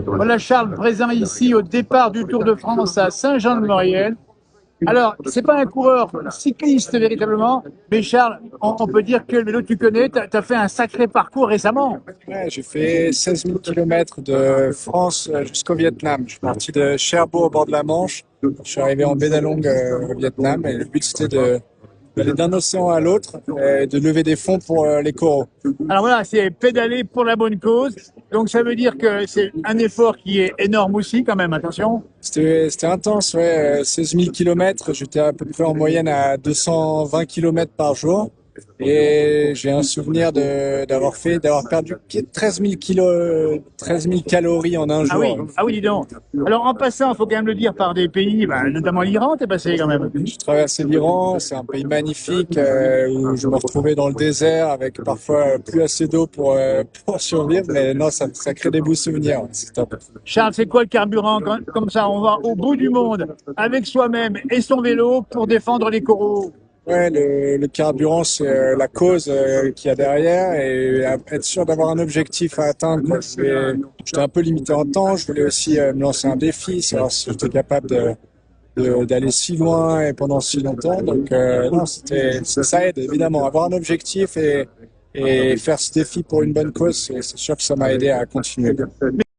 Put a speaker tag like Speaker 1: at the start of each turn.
Speaker 1: Voilà Charles présent ici au départ du Tour de France à Saint-Jean-de-Maurienne. Alors, c'est pas un coureur cycliste véritablement, mais Charles, on peut dire que le vélo tu connais, tu as fait un sacré parcours récemment.
Speaker 2: Ouais, j'ai fait 16 000 km de France jusqu'au Vietnam. Je suis parti de Cherbourg au bord de la Manche. Je suis arrivé en Benalong au Vietnam et le but c'était d'aller d'un océan à l'autre et de lever des fonds pour les coraux.
Speaker 1: Alors voilà, c'est pédaler pour la bonne cause. Donc ça veut dire que c'est un effort qui est énorme aussi quand même, attention.
Speaker 2: C'était intense, ouais. 16 000 km, j'étais à peu près en moyenne à 220 km par jour. Et j'ai un souvenir d'avoir perdu 13 000 13 000 calories en un
Speaker 1: Ah oui,
Speaker 2: jour.
Speaker 1: ah oui, dis donc. Alors en passant, il faut quand même le dire, par des pays, notamment l'Iran, t'es passé quand même.
Speaker 2: J'ai traversé l'Iran, c'est un pays magnifique où je me retrouvais dans le désert avec parfois plus assez d'eau pour survivre, mais non, ça crée des beaux souvenirs, c'est top.
Speaker 1: Charles, c'est quoi le carburant? Comme ça, on va au bout du monde avec soi-même et son vélo pour défendre les coraux.
Speaker 2: Ouais, le carburant, c'est la cause qu'il y a derrière et être sûr d'avoir un objectif à atteindre, quoi. J'étais un peu limité en temps, je voulais aussi me lancer un défi, savoir si j'étais capable d'aller si loin et pendant si longtemps. Donc non, ça aide évidemment. Avoir un objectif et faire ce défi pour une bonne cause, c'est sûr que ça m'a aidé à continuer.